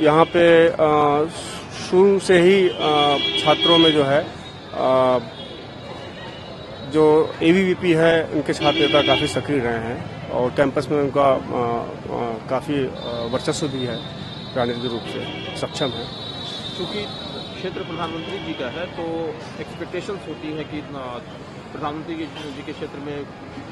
यहाँ पे शुरू से ही छात्रों में जो है जो एबीवीपी है उनके छात्र नेता काफ़ी सक्रिय रहे हैं और कैंपस में उनका काफ़ी वर्चस्व भी है, राजनीतिक रूप से सक्षम है। क्योंकि क्षेत्र प्रधानमंत्री जी का है तो एक्सपेक्टेशंस होती है कि प्रधानमंत्री जी के क्षेत्र में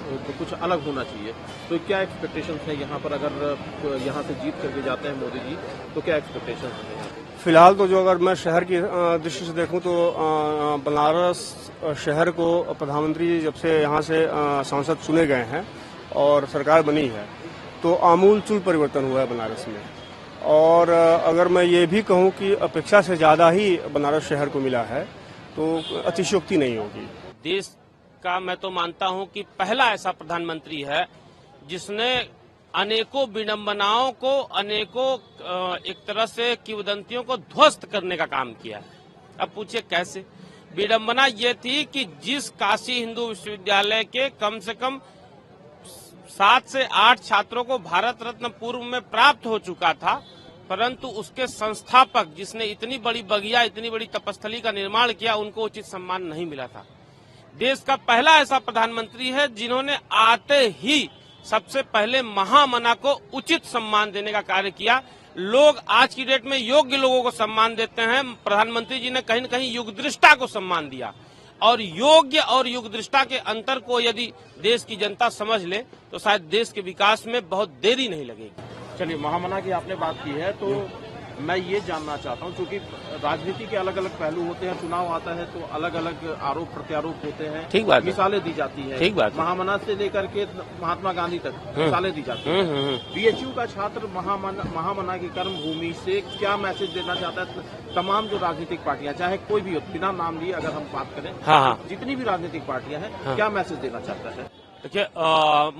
तो कुछ अलग होना चाहिए, तो क्या एक्सपेक्टेशंस है यहाँ पर? अगर यहाँ से जीत करके जाते हैं मोदी जी तो क्या एक्सपेक्टेशंस है? फिलहाल तो जो अगर मैं शहर की दृष्टि से देखूं तो बनारस शहर को प्रधानमंत्री जी जब से यहाँ से सांसद चुने गए हैं और सरकार बनी है तो आमूलचूल परिवर्तन हुआ है बनारस में। और अगर मैं ये भी कहूं कि अपेक्षा से ज़्यादा ही बनारस शहर को मिला है तो अतिशयोक्ति नहीं होगी। देश का मैं तो मानता हूं कि पहला ऐसा प्रधानमंत्री है जिसने अनेकों विडंबनाओं को, अनेकों एक तरह से किंवदंतियों को ध्वस्त करने का काम किया है। अब पूछिए कैसे? विडंबना ये थी कि जिस काशी हिंदू विश्वविद्यालय के कम से कम 7 से 8 छात्रों को भारत रत्न पूर्व में प्राप्त हो चुका था, परंतु उसके संस्थापक जिसने इतनी बड़ी बगिया, इतनी बड़ी तपस्थली का निर्माण किया, उनको उचित सम्मान नहीं मिला था। देश का पहला ऐसा प्रधानमंत्री है जिन्होंने आते ही सबसे पहले महामना को उचित सम्मान देने का कार्य किया। लोग आज की डेट में योग्य लोगों को सम्मान देते हैं, प्रधानमंत्री जी ने कहीं न कहीं युगदृष्टा को सम्मान दिया और योग्य और युगदृष्टा के अंतर को यदि देश की जनता समझ ले तो शायद देश के विकास में बहुत देरी नहीं लगेगी। चलिए, महामना की आपने बात की है तो मैं ये जानना चाहता हूँ, क्योंकि राजनीति के अलग अलग पहलू होते हैं, चुनाव आता है तो अलग अलग आरोप प्रत्यारोप होते हैं, ठीक बात, मिसालें दी जाती है, ठीक बात, महामना से लेकर के महात्मा गांधी तक मिसालें दी जाती है। बीएचयू का छात्र महामना की कर्म भूमि से क्या मैसेज देना चाहता है तमाम जो राजनीतिक पार्टियां, चाहे कोई भी हो, बिना नाम लिए अगर हम बात करें, हाँ, जितनी भी राजनीतिक पार्टियां हैं, क्या मैसेज देना चाहता है? देखिए,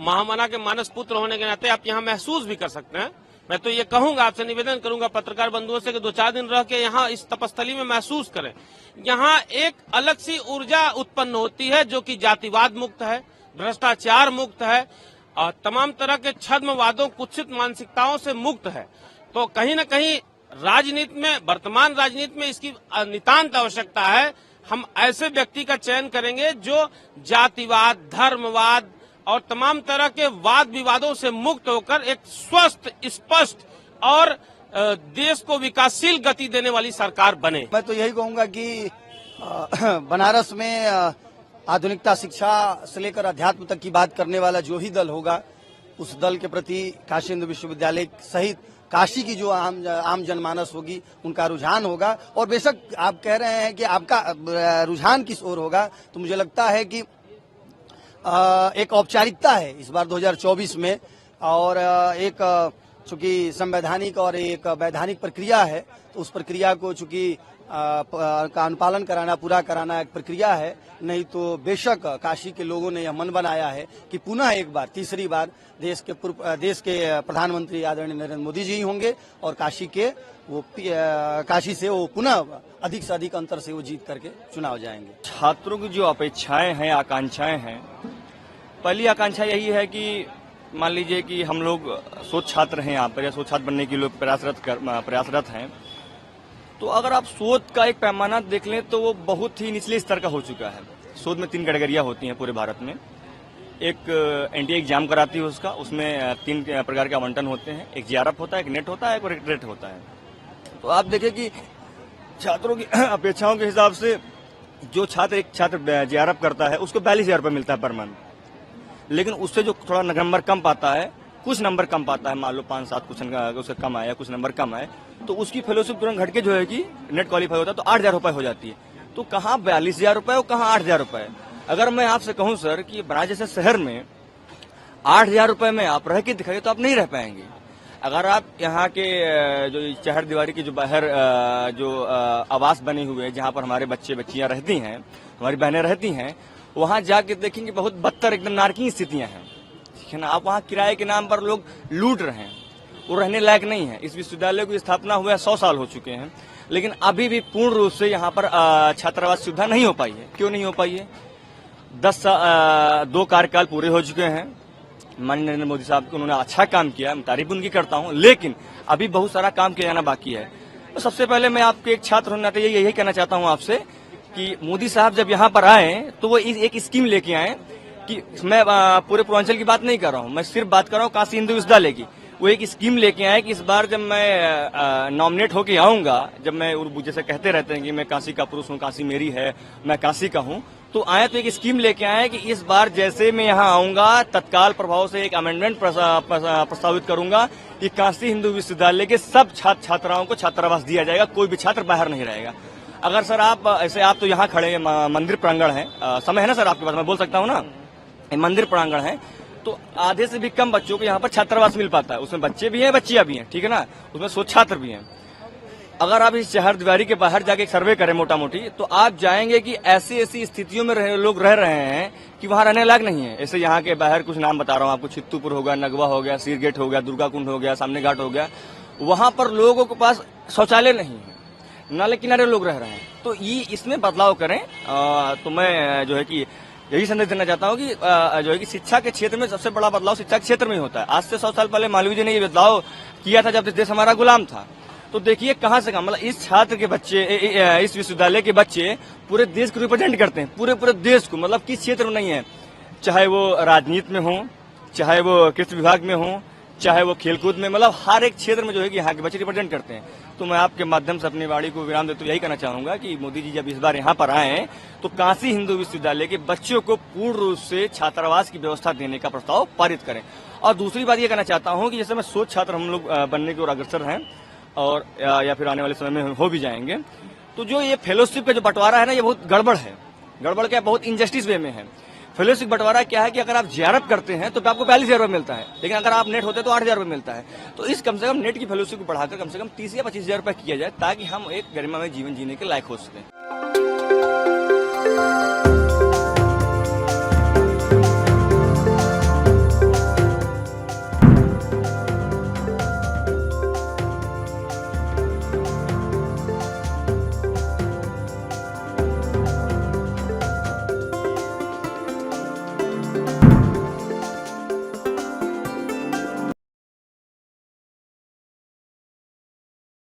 महामना के मानस पुत्र होने के नाते आप यहाँ महसूस भी कर सकते हैं। मैं तो ये कहूंगा, आपसे निवेदन करूंगा पत्रकार बंधुओं से कि 2-4 दिन रह के यहाँ इस तपस्थली में महसूस करें। यहाँ एक अलग सी ऊर्जा उत्पन्न होती है जो कि जातिवाद मुक्त है, भ्रष्टाचार मुक्त है और तमाम तरह के छद्मवादों, कुत्सित मानसिकताओं से मुक्त है। तो कहीं न कहीं राजनीति में, वर्तमान राजनीति में इसकी नितांत आवश्यकता है। हम ऐसे व्यक्ति का चयन करेंगे जो जातिवाद, धर्मवाद और तमाम तरह के वाद विवादों से मुक्त होकर एक स्वस्थ, स्पष्ट और देश को विकासशील गति देने वाली सरकार बने। मैं तो यही कहूंगा कि बनारस में आधुनिकता, शिक्षा से लेकर अध्यात्म तक की बात करने वाला जो ही दल होगा, उस दल के प्रति काशी हिंदू विश्वविद्यालय सहित काशी की जो आम जनमानस होगी उनका रुझान होगा। और बेशक आप कह रहे हैं कि आपका रुझान किस ओर होगा, तो मुझे लगता है कि एक औपचारिकता है इस बार 2024 में, और एक चूंकि संवैधानिक और एक वैधानिक प्रक्रिया है, तो उस प्रक्रिया को चूंकि का अनुपालन कराना, पूरा कराना एक प्रक्रिया है। नहीं तो बेशक काशी के लोगों ने यह मन बनाया है कि पुनः एक बार, तीसरी बार देश के प्रधानमंत्री आदरणीय नरेंद्र मोदी जी होंगे और काशी से वो पुनः अधिक से अधिक अंतर से वो जीत करके चुनाव जाएंगे। छात्रों की जो अपेक्षाएं हैं, आकांक्षाएं हैं, पहली आकांक्षा यही है कि मान लीजिए कि हम लोग शोध छात्र हैं यहाँ पर, या शोध छात्र बनने के लिए प्रयासरत हैं, तो अगर आप शोध का एक पैमाना देख लें तो वो बहुत ही निचले स्तर का हो चुका है। शोध में 3 कैटेगरियां होती हैं पूरे भारत में। एक एनडीए एग्जाम कराती है उसका, उसमें 3 प्रकार के आवंटन होते हैं, एक जेआरएफ होता है, एक नेट होता है, एक रेट होता है। तो आप देखें कि छात्रों की अपेक्षाओं के हिसाब से जो एक छात्र जेआरएफ करता है उसको 42,000 रुपये मिलता है पर मंथ, लेकिन उससे जो थोड़ा नंबर कम पाता है, कुछ नंबर कम पाता है, मान लो 5-7 कुछ उसका कम आया, कुछ नंबर कम आए, तो उसकी फेलोशिप तुरंत घट के जो है कि नेट क्वालिफाई होता है तो 8,000 रुपये हो जाती है। तो कहाँ 42,000 रुपये और कहाँ 8,000 रुपये? अगर मैं आपसे कहूँ सर कि बनारस जैसे शहर में 8,000 रुपये में आप रह के दिखाइए तो आप नहीं रह पाएंगे। अगर आप यहाँ के जो चहर दीवारी की जो बाहर जो आवास बने हुए हैं, जहाँ पर हमारे बच्चे बच्चियाँ रहती हैं, हमारी बहनें रहती हैं, वहाँ जाके देखेंगे बहुत बदतर, एकदम नारकीय स्थितियाँ हैं, ठीक है ना। आप वहाँ किराए के नाम पर लोग लूट रहे हैं, वो रहने लायक नहीं है। इस विश्वविद्यालय की स्थापना हुआ 100 साल हो चुके हैं, लेकिन अभी भी पूर्ण रूप से यहाँ पर छात्रावास सुविधा नहीं हो पाई है। क्यों नहीं हो पाई है? 2 कार्यकाल पूरे हो चुके हैं, माननीय नरेंद्र मोदी साहब को, उन्होंने अच्छा काम किया, मैं तारीफ उनकी करता हूं, लेकिन अभी बहुत सारा काम किया जाना बाकी है। तो सबसे पहले मैं आपके एक छात्र होने नाते यही कहना चाहता हूं आपसे कि मोदी साहब जब यहाँ पर आए तो वो एक स्कीम लेके आए कि मैं पूरे पूर्वांचल की बात नहीं कर रहा हूँ, मैं सिर्फ बात कर रहा हूँ काशी हिंदू विश्वविद्यालय की। वो एक स्कीम लेके आए कि इस बार जब मैं नॉमिनेट होके आऊंगा, जब मैं जैसे कहते रहते हैं कि मैं काशी का पुरुष हूँ, काशी मेरी है, मैं काशी का हूँ, तो आए तो एक स्कीम लेके आए कि इस बार जैसे मैं यहाँ आऊंगा तत्काल प्रभाव से एक अमेंडमेंट प्रस्तावित करूंगा कि काशी हिंदू विश्वविद्यालय के सब छात्र छात्राओं को छात्रावास दिया जाएगा, कोई भी छात्र बाहर नहीं रहेगा। अगर सर आप ऐसे, आप तो यहाँ खड़े हैं, मंदिर प्रांगण है, समय है ना सर आपके पास, मैं बोल सकता हूँ ना, मंदिर प्रांगण है, तो आधे से भी कम बच्चों को यहाँ पर छात्रावास मिल पाता है। उसमें बच्चे भी हैं, बच्चियां भी हैं, ठीक है ना, उसमें 100 छात्र भी हैं। अगर आप इस शहर दीवारी के बाहर जाके एक सर्वे करें मोटा मोटी, तो आप जाएंगे कि ऐसी ऐसी स्थितियों में लोग रह रहे हैं कि वहां रहने लायक नहीं है। ऐसे यहाँ के बाहर कुछ नाम बता रहा हूँ आपको, चित्तूपुर हो गया, नगवा हो गया, सीरगेट हो गया, दुर्गा कुंड हो गया, सामने घाट हो गया, वहां पर लोगों के पास शौचालय नहीं है, नाले किनारे लोग रह रहे हैं। तो ये इसमें बदलाव करें। तो मैं जो है कि यही संदेश देना चाहता हूँ कि जो है कि शिक्षा के क्षेत्र में सबसे बड़ा बदलाव शिक्षा के क्षेत्र में ही होता है। आज से 100 साल पहले मालवीय जी ने ये बदलाव किया था जब देश हमारा गुलाम था। तो देखिए कहाँ से कहाँ, मतलब इस छात्र के बच्चे, इस विश्वविद्यालय के बच्चे पूरे देश को रिप्रेजेंट करते हैं, पूरे देश को, मतलब किस क्षेत्र में नहीं है, चाहे वो राजनीति में हो, चाहे वो कृषि विभाग में हो, चाहे वो खेलकूद में, मतलब हर एक क्षेत्र में जो है कि यहाँ के बच्चे रिप्रेजेंट करते हैं। तो मैं आपके माध्यम से अपनी वाणी को विराम देते हुए यही कहना चाहूंगा कि मोदी जी जब इस बार यहाँ पर आए तो काशी हिंदू विश्वविद्यालय के बच्चों को पूर्ण रूप से छात्रावास की व्यवस्था देने का प्रस्ताव पारित करें। और दूसरी बात ये कहना चाहता हूँ कि जैसे मैं 100 छात्र हम लोग बनने की ओर अग्रसर हैं और या फिर आने वाले समय में हो भी जाएंगे, तो जो ये फेलोशिप का जो बंटवारा है ना, ये बहुत गड़बड़ है। गड़बड़ क्या, बहुत इनजस्टिस वे में है। फेलोशिप बंटवारा क्या है कि अगर आप जेआरएफ करते हैं तो आपको 42,000 रुपये मिलता है, लेकिन अगर आप नेट होते हैं तो 8,000 रुपये मिलता है। तो इस कम से कम नेट की फेलोशिप को बढ़ाकर कम से कम 30 या 25,000 रुपये किया जाए, ताकि हम एक गरिमामय जीवन जीने के लायक हो सकें।